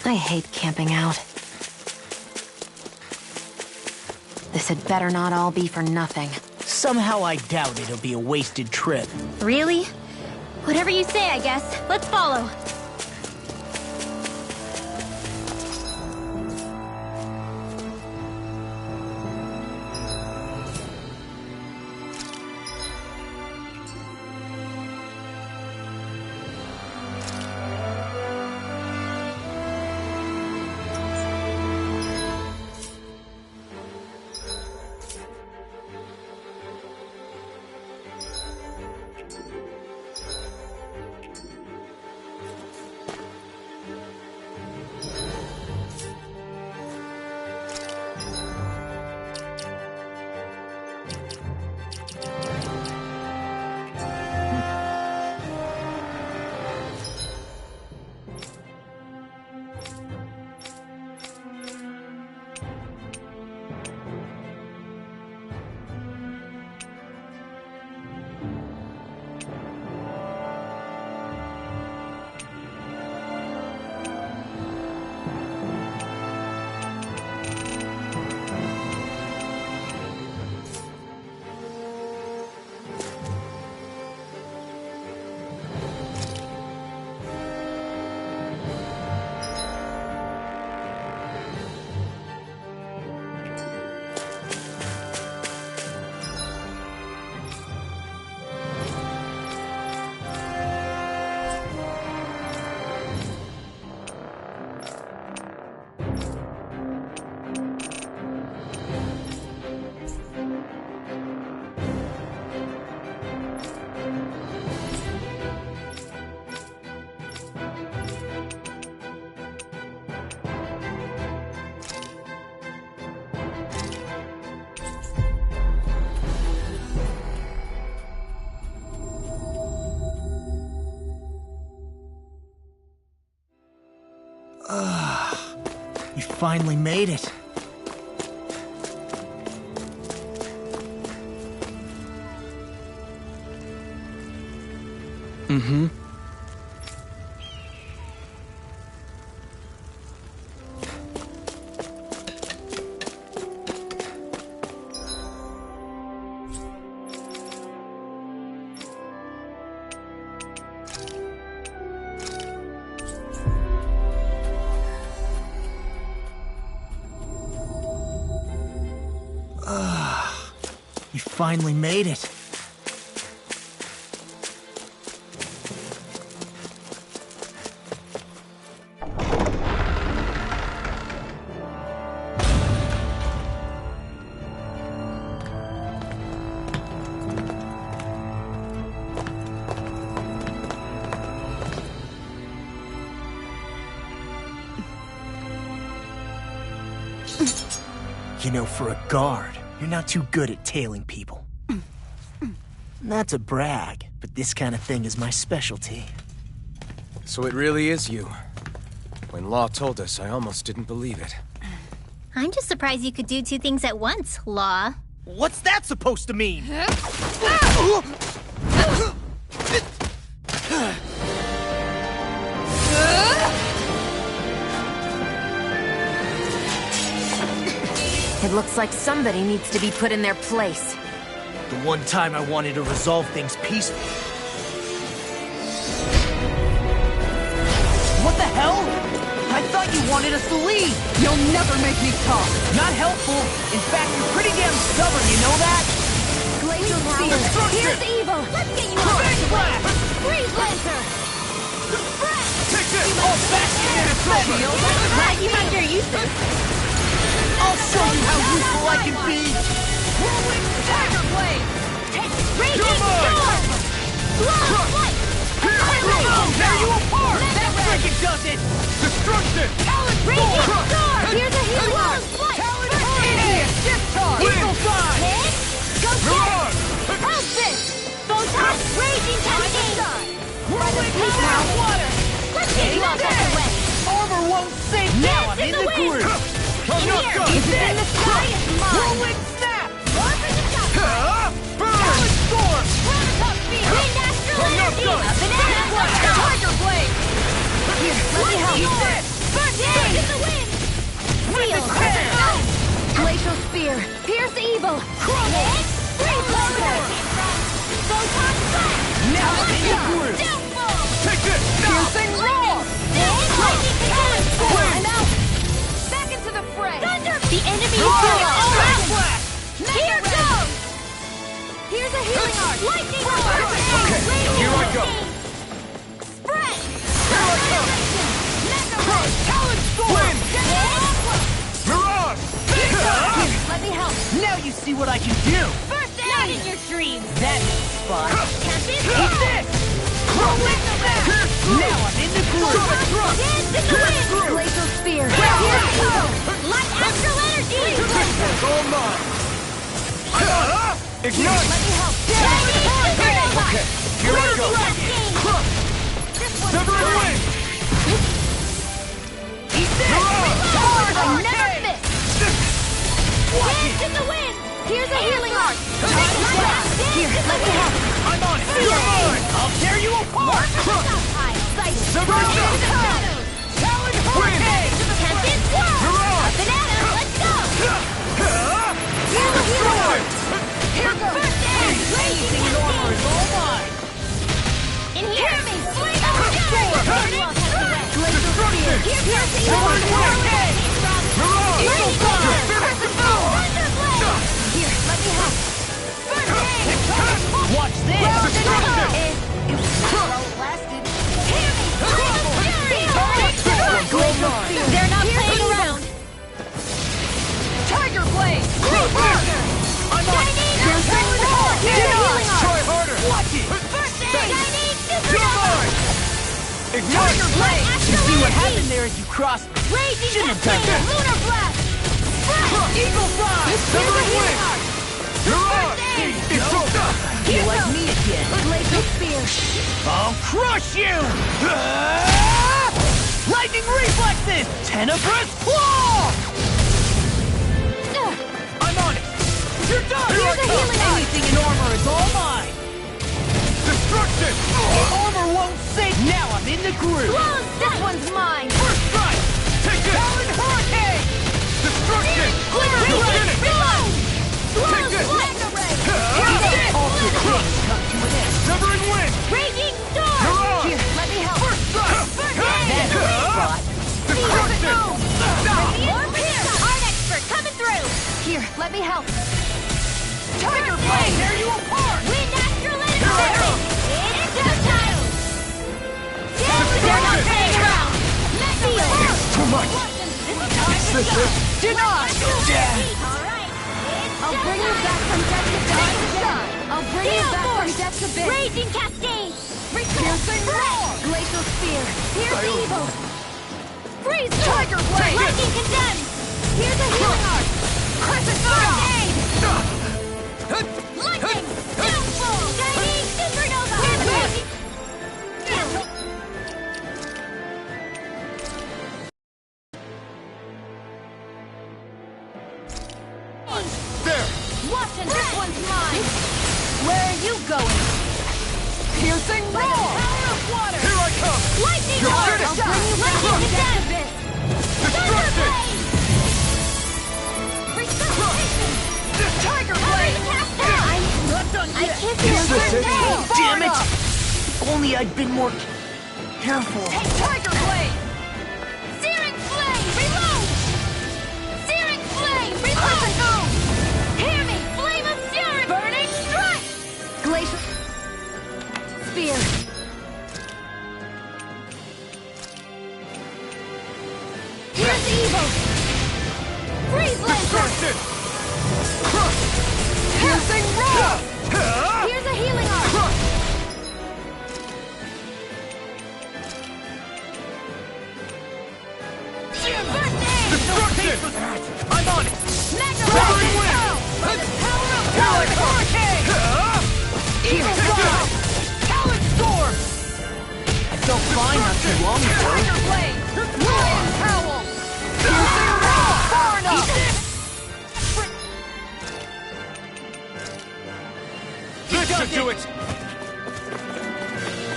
I hate camping out. This had better not all be for nothing. Somehow I doubt it'll be a wasted trip. Really? Whatever you say, I guess. Let's follow. You finally made it. Mm-hmm. You finally made it. You know, for a guard, you're not too good at tailing people. Not to brag, but this kind of thing is my specialty. So it really is you. When Law told us, I almost didn't believe it. I'm just surprised you could do two things at once, Law. What's that supposed to mean? It looks like somebody needs to be put in their place. The one time I wanted to resolve things peacefully. What the hell? I thought you wanted us to leave! You'll never make me talk! Not helpful! In fact, you're pretty damn stubborn, you know that? Glacial power! Here's evil! Let's get you out of the way! Freeze Lancer! Take this! All back in it! You might get used to it. I'll show you how useful I can be! Whirlwind Tiger Blade! Raging Storm! Long Flight! Tear you apart! That freaking does it! Destruction! Raging Storm! Here's a healing Long arm! Flight! Idiot! Shift charge! Eagle Fly! Hit! Go get it! Pulse Fist! Photon! Raging Cascade! Whirlwind Power! Water! Let's get you off that way! Armor won't save now! I'm in the groove! In here! Is it in the sky? It's mine! Whirlwind Snap! Up in the top! Burn! Storm! Run top speed! Wind Astral Energy! Enough, Up and out! Tiger Blade! Here, let me help you! Eat this! Burst in! evil! Crumble! Freeze laser! Photon blast! Now I'm in the groove! Downfall! Take this! Piercing roar! Lightning cannon! I'm out! Back into the fray! Thunder! The enemy is Roar! doing all Back right! blast! Here goes! Here's a healing arc! Lightning roar! Okay, here I go. Spread! Here I come! Mega ray! Talon storm! Wind! Mirage! Let me help! Now you see what I can do! First aid! Not in your dreams! That spot! Tempest! Eat this! Now I'm in the groove! Dance in the wind! Glacial spear! Here we go! Light astral energy! It's all mine! Ignite! Let me help! Supernova! Okay, here I go! Severing wing! Eat this! Reload! Sword Never arcade! miss! Dance in the wind! Here's a healing arc! Here, let me help! I'm on it! You're mine! I'll tear you apart! Severing wing! Talon hurricane! Tempest swirl! Mirage! A banana! Let's go! Here's a healing arc! Here goes! First aid! Anything in armor is all mine! In here! Hear me! Flame of fury! Glacial spear! Here's the Talon hurricane! Mirage! Eagle fire! Thunderblade! Here, let me help! First aid! Watch this! Destruction! Lasted. Hear me! Flame of fury! Glacial spear! They're not playing around! Tiger blade! I'm on it! Here's Talon hawk! Here's a healing arc! Try harder! Watch it! First aid! I need You're supernova! mine! Ignite! Tiger blade! Astral You see what energy! happened there as you crossed me? Raging Shouldn't have cascade! done that. Lunar blast! Spread! Eagle fly! Here's a Severing healing wing! arc! Mirage! aid! It's over! You like me again? Glacial spear! I'll crush you! Lightning reflexes! Tenebrous claw! I'm on it! You're done! Here's a healing arc! Anything in armor is all mine! Destruction! Armor won't save! Now I'm in the groove! Close! This one's mine! First strike! Take this! Talon hurricane! Destruction! Clear! You're finished! Reload! Take this! Mega ray! Here's it! All good Come to an end! Severing wing! Raging storm! Mirage! Here, let me help! First strike! That's the spot! Destruction! More here! Art expert coming through! Here, let me help! Tiger blade! Tear you apart! Wind astral energy! Here I go! It's showtime! They're not playing around! Mega ray! Too much! This is time to Denied! Alright, I'll bring you back from death to shine! I'll bring you back from death to bid! Raging cascade! Piercing roar! Glacial spear! Here's the evil! Freeze! Tiger blade! Lightning condemned! Here's a healing arc! Crescent First storm! aid! Lightning! Downfall! Shining supernova! Here's There! Watson, this one's mine! Where are you going? Piercing By the roar! power of water! Here I come! Lightning You're arc! finished! I'll bring you back from death abyss! Destruction! Resuscitation! Tiger Hurry, blade! cast down! I'm Not done I yet! kiss your Is this it? first aid! Damn it! If only I'd been more careful. Tiger blade! Searing flame! Reload! Searing flame! Reload! Hear me! Flame of fury! Burning strike! Glacial spear! Here's evil! Freeze laser! Destruction! Piercing roar! Here's a healing arc! First aid! Destruction! I'm on it! Mega Severing ray! wing! By the power of Talon water! hurricane! Eagle fly! Talon storm! I felt fine not too long ago. Tiger blade! Lion howl! Piercing roar! Far enough! This should do it!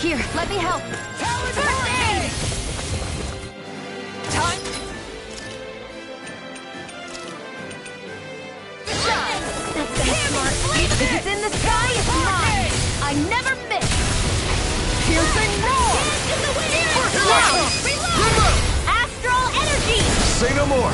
Here, let me help. Talon hurricane! Time! That's If it's in the sky, it's mine! I never miss! Piercing roar! Reload! Astral energy! Say no more!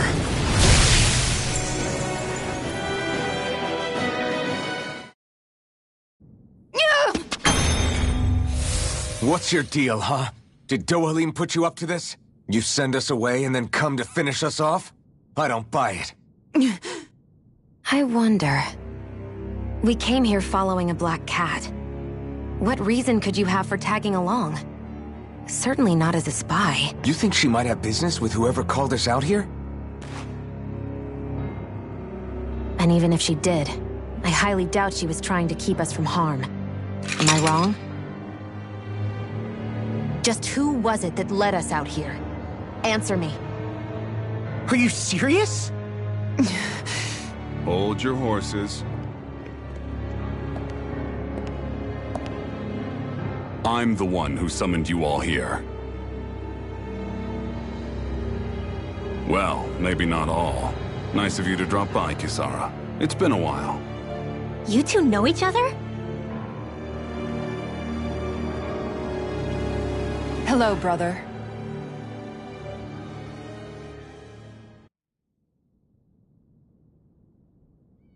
What's your deal, huh? Did Dohalim put you up to this? You send us away and then come to finish us off? I don't buy it. I wonder... We came here following a black cat. What reason could you have for tagging along? Certainly not as a spy. You think she might have business with whoever called us out here? And even if she did, I highly doubt she was trying to keep us from harm. Am I wrong? Just who was it that led us out here? Answer me. Are you serious? Hold your horses. I'm the one who summoned you all here. Well, maybe not all. Nice of you to drop by, Kisara. It's been a while. You two know each other? Hello, brother.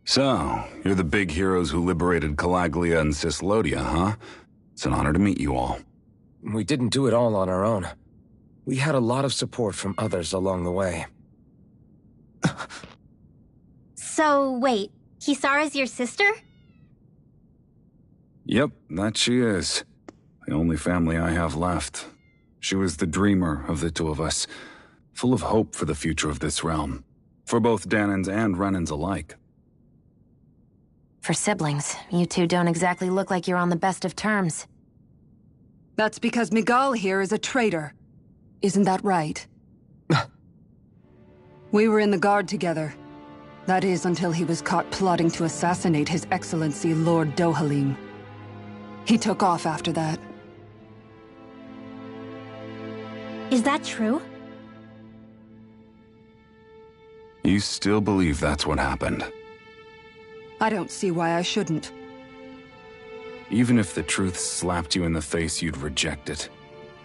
So, you're the big heroes who liberated Calaglia and Cislodia, huh? It's an honor to meet you all. We didn't do it all on our own. We had a lot of support from others along the way. So, wait. Kisara's your sister? Yep, that she is. The only family I have left. She was the dreamer of the two of us, full of hope for the future of this realm, for both Dahnans and Renans alike. For siblings, you two don't exactly look like you're on the best of terms. That's because Miguel here is a traitor. Isn't that right? We were in the Guard together. That is, until he was caught plotting to assassinate His Excellency Lord Dohalim. He took off after that. Is that true? You still believe that's what happened? I don't see why I shouldn't. Even if the truth slapped you in the face, you'd reject it.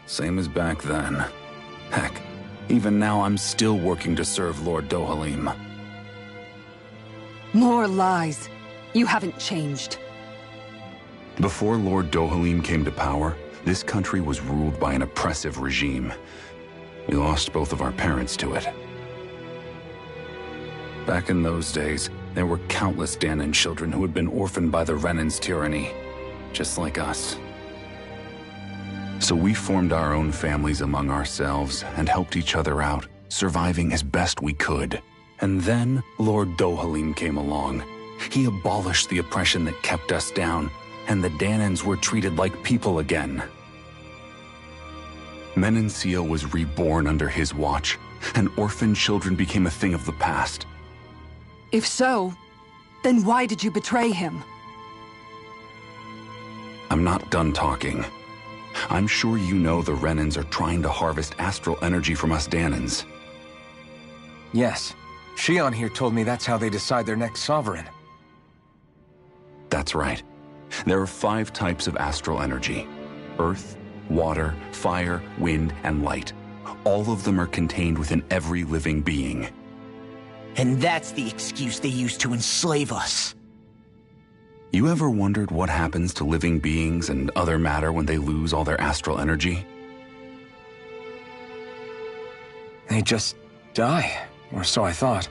Same as back then. Heck, even now I'm still working to serve Lord Dohalim. More lies. You haven't changed. Before Lord Dohalim came to power, this country was ruled by an oppressive regime. We lost both of our parents to it. Back in those days, there were countless Dahnan children who had been orphaned by the Renan's tyranny, just like us. So we formed our own families among ourselves and helped each other out, surviving as best we could. And then Lord Dohalim came along. He abolished the oppression that kept us down, and the Dahnans were treated like people again. Menancia was reborn under his watch, and orphan children became a thing of the past. If so, then why did you betray him? I'm not done talking. I'm sure you know the Renans are trying to harvest astral energy from us Dahnans. Yes. Shion here told me that's how they decide their next sovereign. That's right. There are 5 types of astral energy. Earth, water, fire, wind, and light. All of them are contained within every living being. And that's the excuse they use to enslave us. You ever wondered what happens to living beings and other matter when they lose all their astral energy? They just die, or so I thought.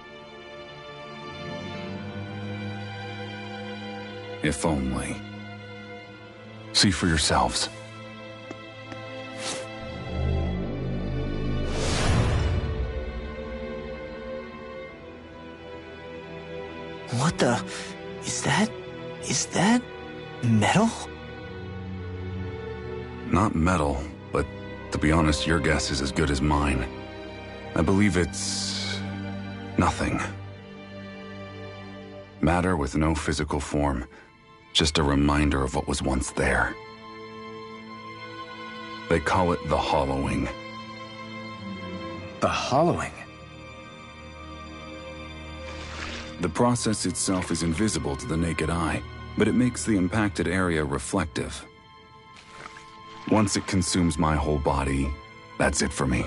If only. See for yourselves. What the... Is that... metal? Not metal, but to be honest, your guess is as good as mine. I believe it's... nothing. Matter with no physical form. Just a reminder of what was once there. They call it the hollowing. The hollowing? The process itself is invisible to the naked eye, but it makes the impacted area reflective. Once it consumes my whole body, that's it for me.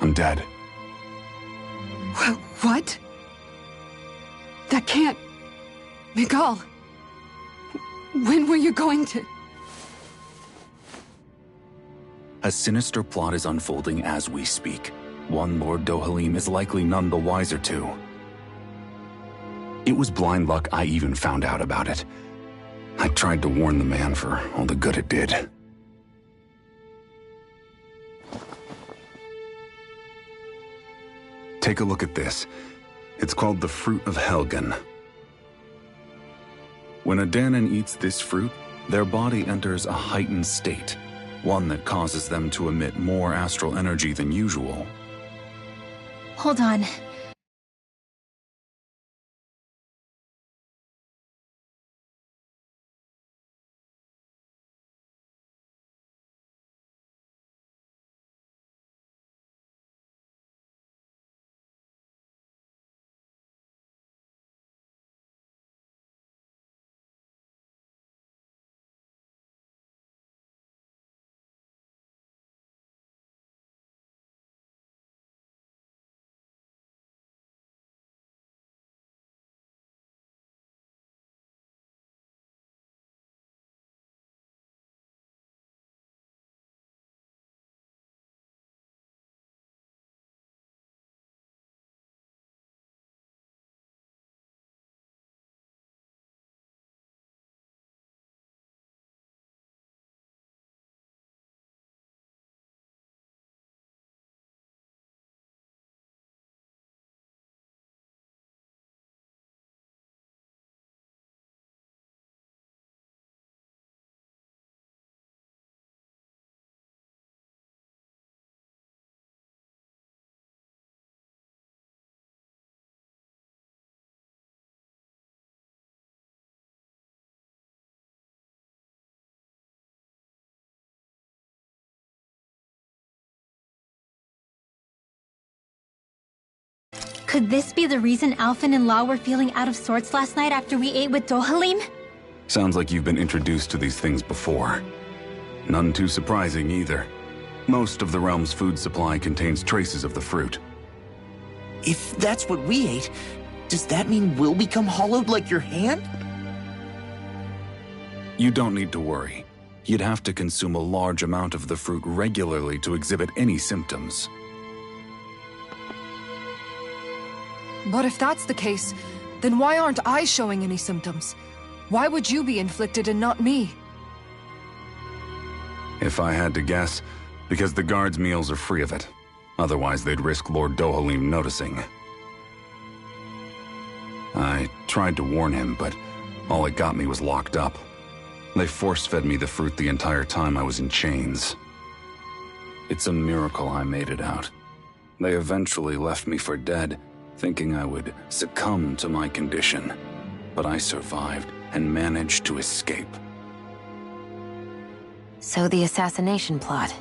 I'm dead. What? That can't... Miguel! When were you going to... A sinister plot is unfolding as we speak. One Lord Dohalim is likely none the wiser to. It was blind luck I even found out about it. I tried to warn the man for all the good it did. Take a look at this. It's called the Fruit of Helgen. When a Dahnan eats this fruit, their body enters a heightened state, one that causes them to emit more astral energy than usual. Hold on. Could this be the reason Alphen and Law were feeling out of sorts last night after we ate with Dohalim? Sounds like you've been introduced to these things before. None too surprising either. Most of the realm's food supply contains traces of the fruit. If that's what we ate, does that mean we'll become hollowed like your hand? You don't need to worry. You'd have to consume a large amount of the fruit regularly to exhibit any symptoms. But if that's the case, then why aren't I showing any symptoms? Why would you be inflicted and not me? If I had to guess, because the guards' meals are free of it. Otherwise, they'd risk Lord Dohalim noticing. I tried to warn him, but all it got me was locked up. They force-fed me the fruit the entire time I was in chains. It's a miracle I made it out. They eventually left me for dead, thinking I would succumb to my condition. But I survived and managed to escape. So the assassination plot.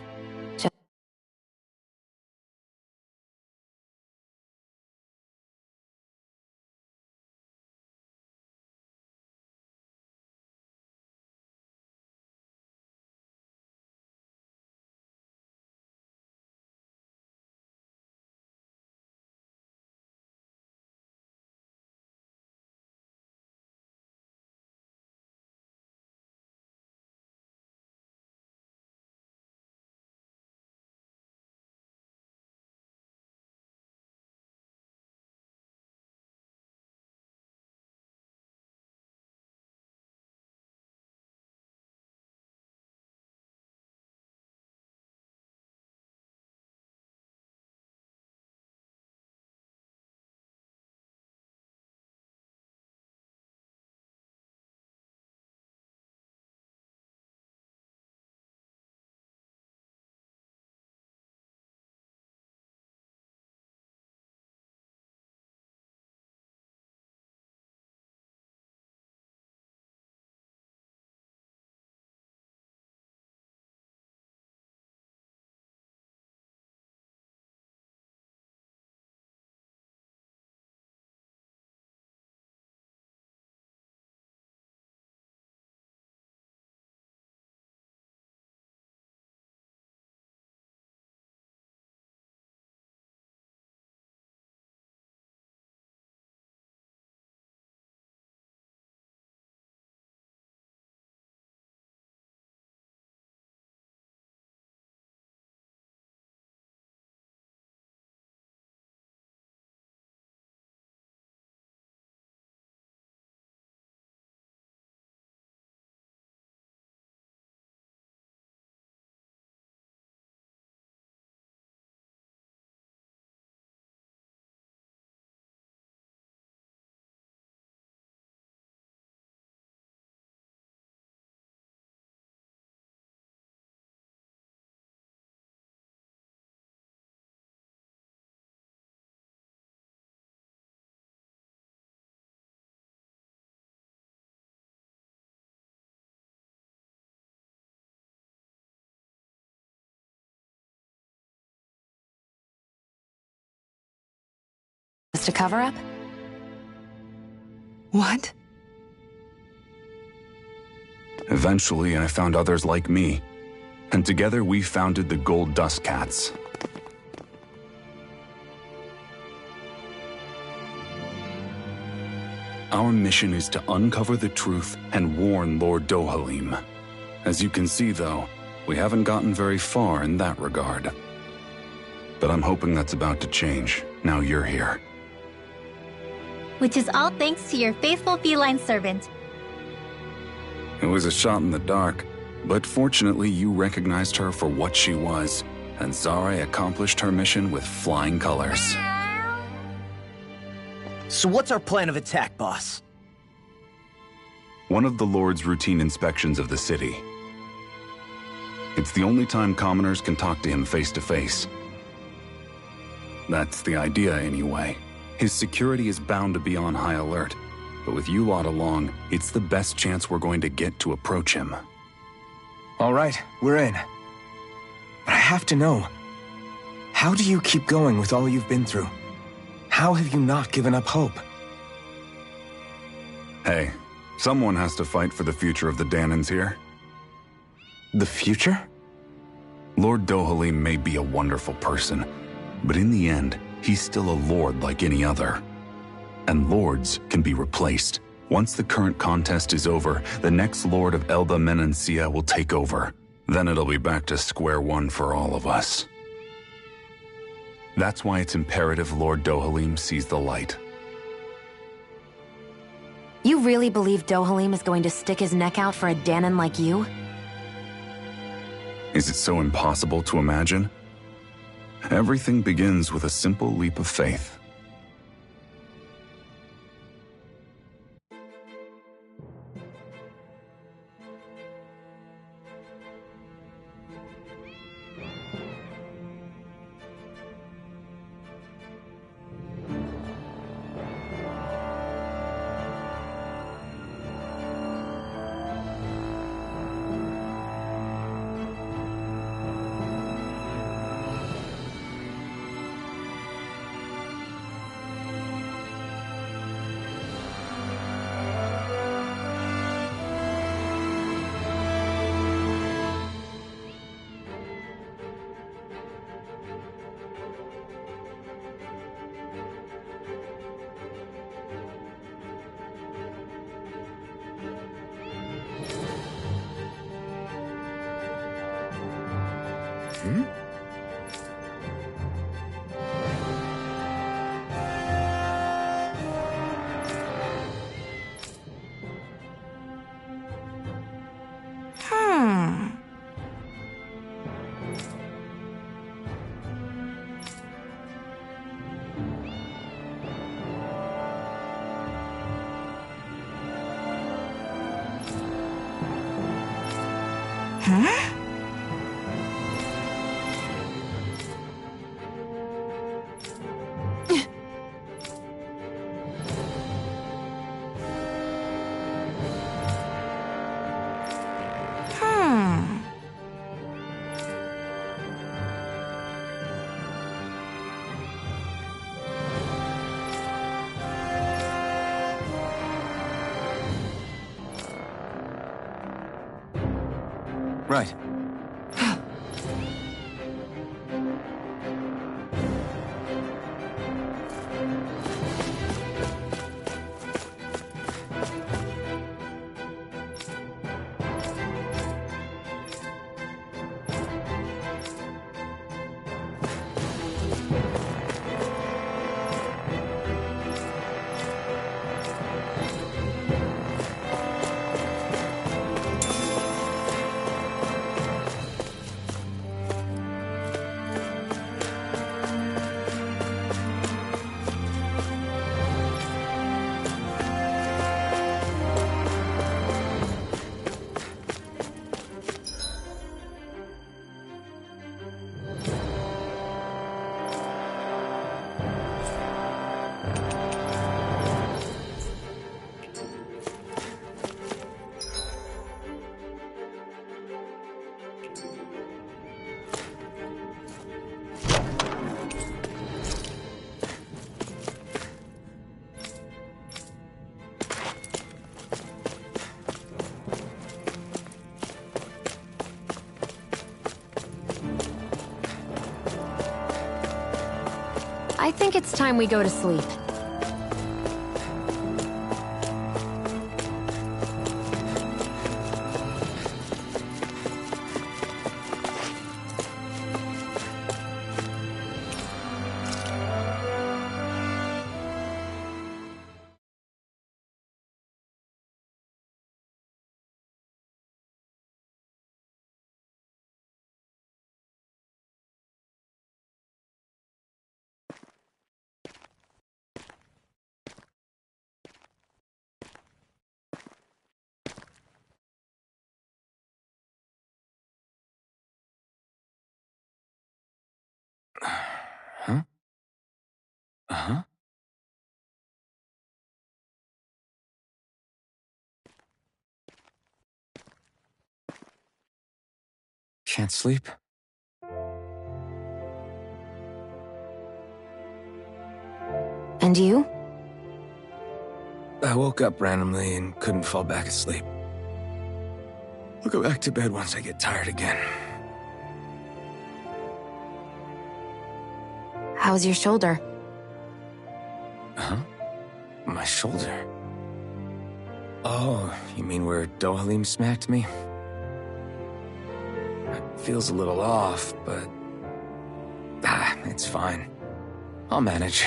a cover-up? What? Eventually, I found others like me, and together we founded the Gold Dust Cats. Our mission is to uncover the truth and warn Lord Dohalim. As you can see, though, we haven't gotten very far in that regard. But I'm hoping that's about to change, now you're here. Which is all thanks to your faithful feline servant. It was a shot in the dark, but fortunately you recognized her for what she was, and Zare accomplished her mission with flying colors. So what's our plan of attack, boss? One of the Lord's routine inspections of the city. It's the only time commoners can talk to him face to face. That's the idea, anyway. His security is bound to be on high alert, but with you lot along, it's the best chance we're going to get to approach him. All right, we're in. But I have to know, how do you keep going with all you've been through? How have you not given up hope? Hey, someone has to fight for the future of the Danans here. The future? Lord Dohalim may be a wonderful person, but in the end, he's still a lord like any other. And lords can be replaced. Once the current contest is over, the next lord of Elba Menancia will take over. Then it'll be back to square one for all of us. That's why it's imperative Lord Dohalim sees the light. You really believe Dohalim is going to stick his neck out for a Danan like you? Is it so impossible to imagine? Everything begins with a simple leap of faith. Right. I think it's time we go to sleep. Huh? Uh-huh. Can't sleep? And you? I woke up randomly and couldn't fall back asleep. I'll go back to bed once I get tired again. How's your shoulder? Huh? My shoulder? Oh, you mean where Dohalim smacked me? It feels a little off, but... it's fine. I'll manage.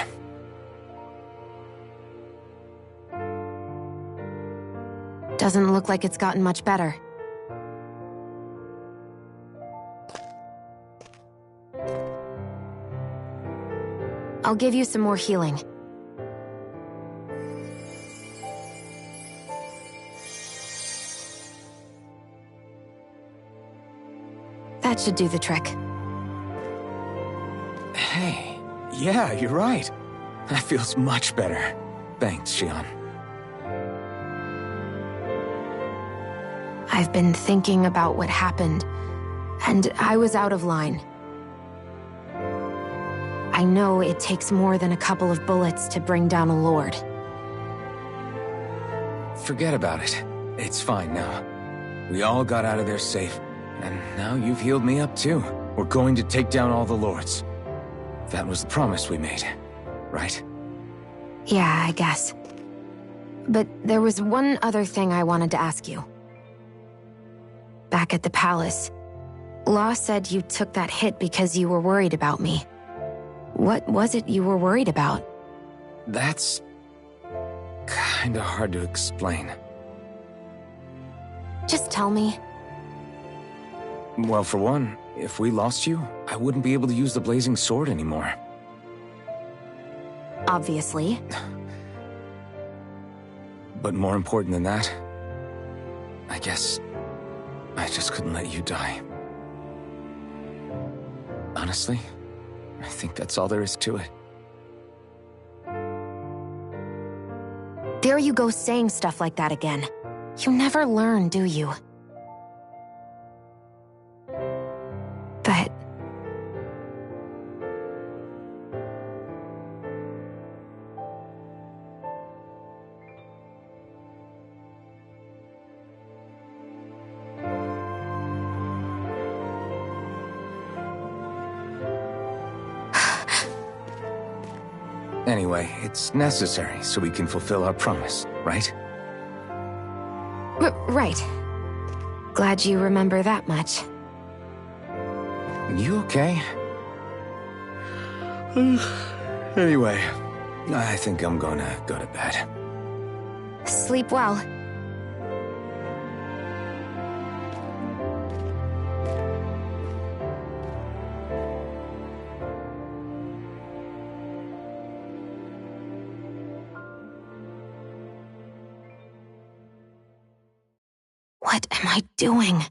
Doesn't look like it's gotten much better. I'll give you some more healing. That should do the trick. Hey, yeah, you're right. That feels much better. Thanks, Xion. I've been thinking about what happened, and I was out of line. I know it takes more than a couple of bullets to bring down a lord. Forget about it. It's fine now. We all got out of there safe, and now you've healed me up too. We're going to take down all the lords. That was the promise we made, right? Yeah, I guess. But there was one other thing I wanted to ask you. Back at the palace, Law said you took that hit because you were worried about me. What was it you were worried about? That's... kinda hard to explain. Just tell me. Well, for one, if we lost you, I wouldn't be able to use the blazing sword anymore. Obviously. But more important than that, I guess I just couldn't let you die. Honestly, I think that's all there is to it. There you go saying stuff like that again. You never learn, do you? But... Anyway, it's necessary so we can fulfill our promise, right? Right. Glad you remember that much. You okay? Anyway, I think I'm gonna go to bed. Sleep well. What am I doing?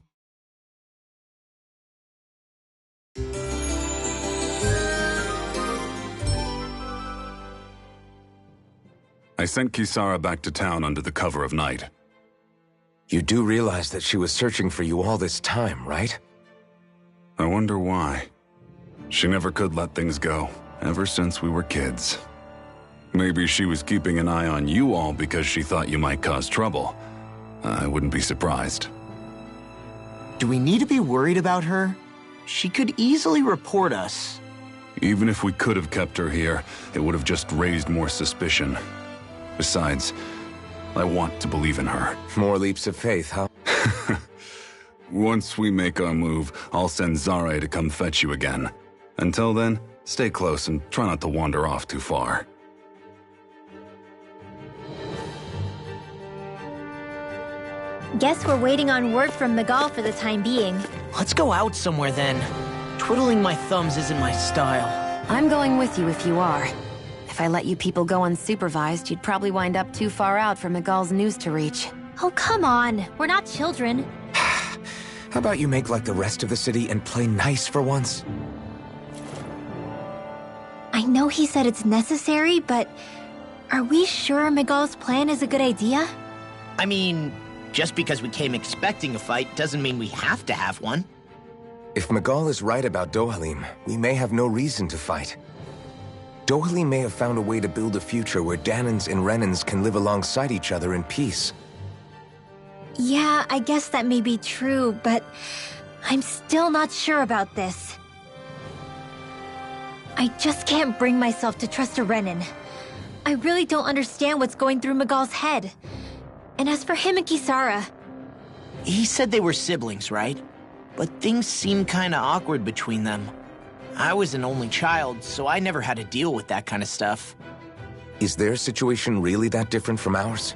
I sent Kisara back to town under the cover of night. You do realize that she was searching for you all this time, right? I wonder why. She never could let things go, ever since we were kids. Maybe she was keeping an eye on you all because she thought you might cause trouble. I wouldn't be surprised. Do we need to be worried about her? She could easily report us. Even if we could have kept her here, it would have just raised more suspicion. Besides, I want to believe in her. More leaps of faith, huh? Once we make our move, I'll send Zare to come fetch you again. Until then, stay close and try not to wander off too far. Guess we're waiting on word from Miguel for the time being. Let's go out somewhere then. Twiddling my thumbs isn't my style. I'm going with you if you are. If I let you people go unsupervised, you'd probably wind up too far out for Miguel's news to reach. Oh, come on. We're not children. How about you make like the rest of the city and play nice for once? I know he said it's necessary, but are we sure Miguel's plan is a good idea? I mean, just because we came expecting a fight doesn't mean we have to have one. If Miguel is right about Dohalim, we may have no reason to fight. Dohalim may have found a way to build a future where Dahnans and Renans can live alongside each other in peace. Yeah, I guess that may be true, but I'm still not sure about this. I just can't bring myself to trust a Renan. I really don't understand what's going through Miguel's head. And as for him and Kisara... He said they were siblings, right? But things seem kinda awkward between them. I was an only child, so I never had to deal with that kind of stuff. Is their situation really that different from ours?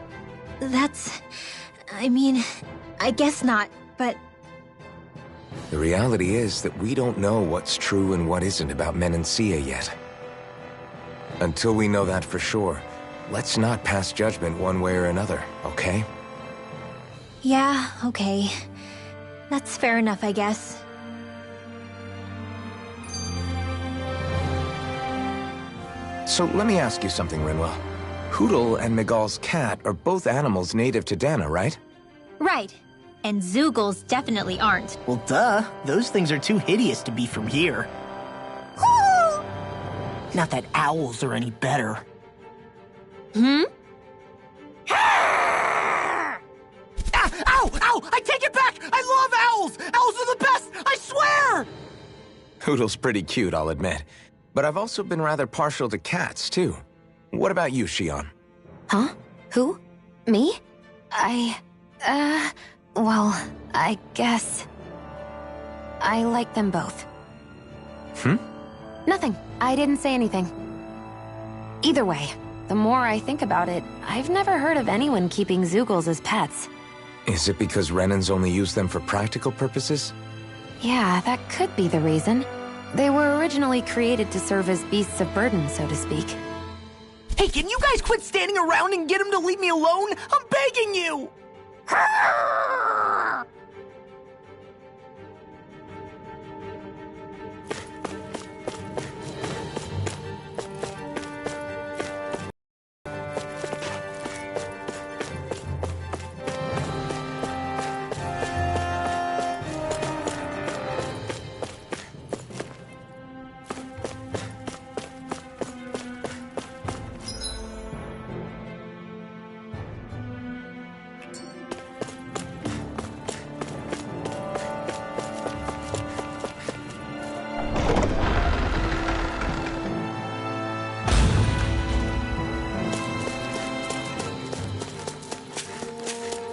I mean, I guess not, but... The reality is that we don't know what's true and what isn't about Menancia yet. Until we know that for sure, let's not pass judgment one way or another, okay? Yeah, okay. That's fair enough, I guess. So let me ask you something, Rinwell. Hootle and Miguel's cat are both animals native to Dahna, right? Right. And Zoogles definitely aren't. Well, duh. Those things are too hideous to be from here. Not that owls are any better. Hmm? Ow! Ow! I take it back! I love owls! Owls are the best! I swear! Hootle's pretty cute, I'll admit. But I've also been rather partial to cats, too. What about you, Shion? Huh? Who? Me? Well, I guess... I like them both. Nothing. I didn't say anything. Either way, the more I think about it, I've never heard of anyone keeping Zoogles as pets. Is it because Renans only use them for practical purposes? Yeah, that could be the reason. They were originally created to serve as beasts of burden, so to speak. Hey, can you guys quit standing around and get him to leave me alone? I'm begging you!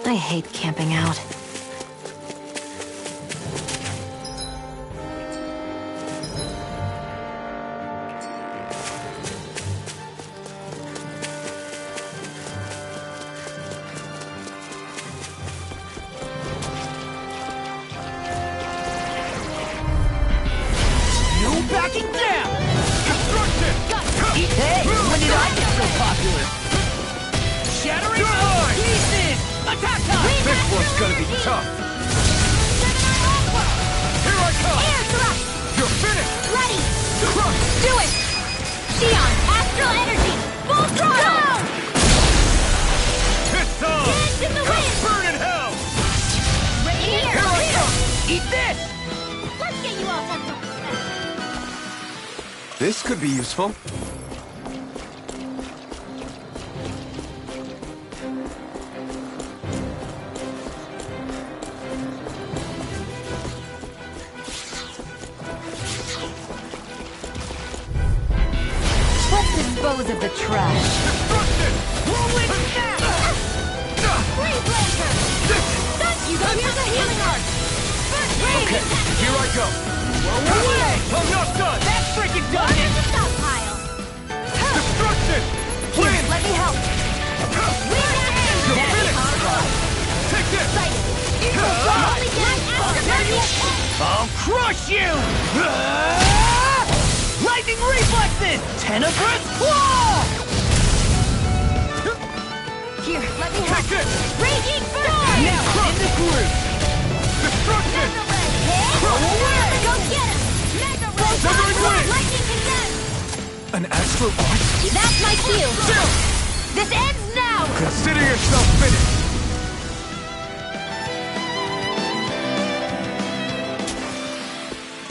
I hate camping out. No backing down! Destruction! Hey, when did I get so popular? Shattering pieces! Attack time! This one's gonna be tough! Here I come! Air thrust! You're finished! Ready! Crush! Do it! Shion, astral energy! Full throttle! It's time! Hands in the wind! Burn in hell! Right here! Here I come! Eat this! Let's get you off on something. This could be useful. of the trash. Destruction! Whirlwind snap! Free Blazer! You go, here's a healing art! Okay, here I go. Away! I'm not done! That's freaking done! The stockpile! Destruction! Here, let me help! You're finished! Take this! I'll crush you! Lightning reflexes! Tenebrous claw! Here, let me help! Take this! Raging Storm! Now in the group! Destruction! Throw away! Go get him! Mega Ray! Severing Wing! Lightning Condemned! An astral art? That's my cue! This ends now! Consider yourself finished!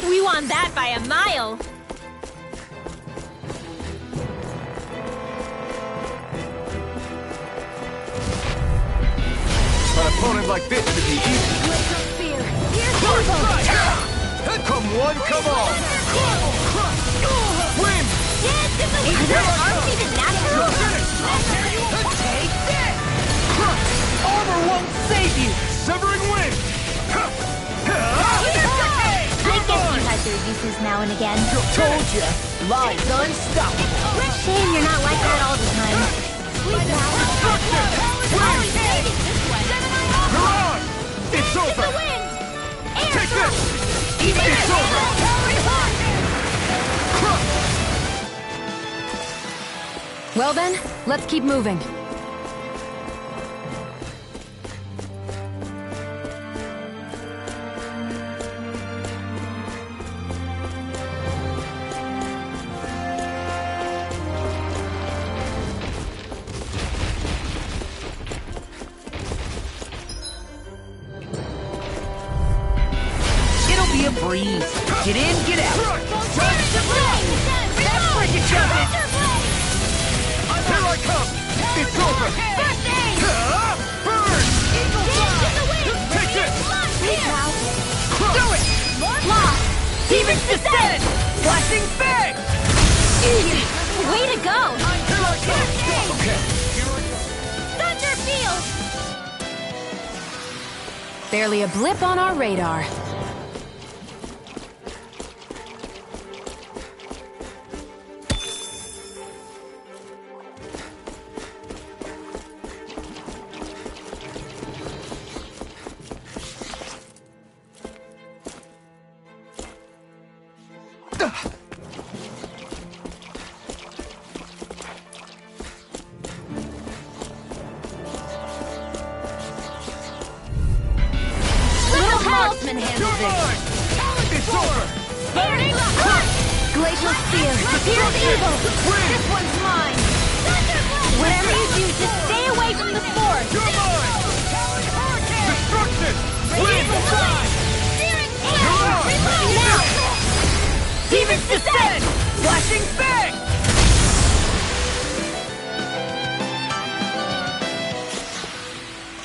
We won that by a mile! An opponent like this should be easy. Spear! Here's Turbo! Come one, come all! Win! Are their arms even natural? Take this! Armor won't save you! Severing Wind! I guess you had their uses now and again. Told ya, live's unstoppable. Shame you're not like that all the time. Sweet You're on! It's over! Take this! It's over! Well then, let's keep moving. It'll be a breeze. Get in, get out. That's freaking jumping! Here I come! It's over! Burn! Take this! Do it! Demon's Descent! Flashing Fang! Easy! Way to go! Here I come! Okay. Thunder Field! Barely a blip on our radar. Talisman handles You're mine! It's over! Glacial Spear! Here's evil! This one's mine! Whatever you do, just stay away from the force! You're mine! Destruction! Win! You're on! Now! Demon's Descent! Flashing Fang!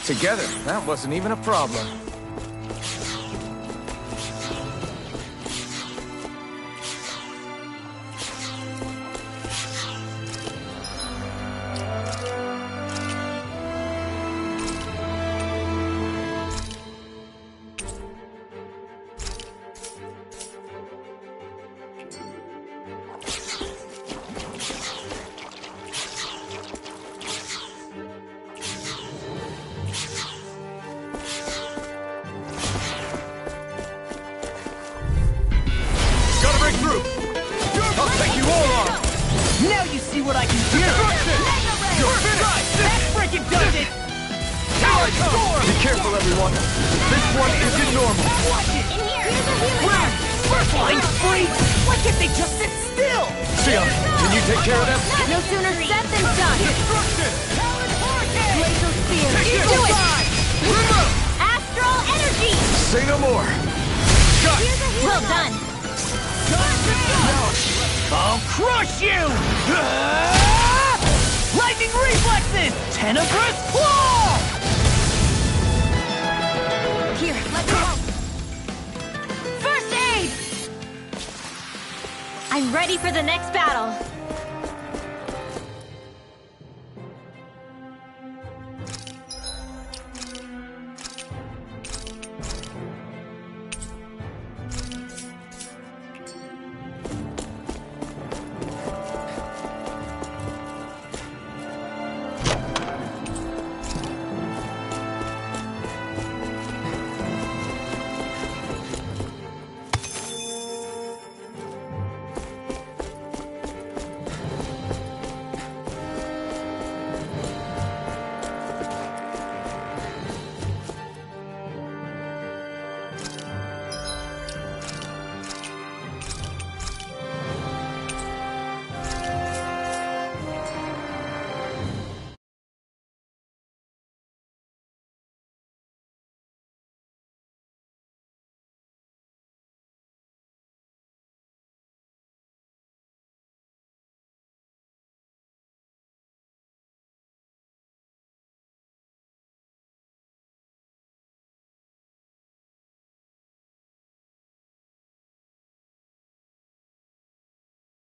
Together, that wasn't even a problem. Gotta break through! I'll take you all on! Now you see what I can do! Destruction! You're finished! That freaking does it! Here I come! Be careful, everyone! This one isn't normal! Watch it! In here! Here's a healing Win! art! Flying freak! Why can't they just sit still? Sion, can you take care of them? No sooner said than done! Destruction! Glacial Spear! Take it! Do it! Remove! Astral Energy! Say no more! Shot! Well done! I'll crush you! Lightning reflexes! Tenebrous claw! Here, let me help! First aid! I'm ready for the next battle!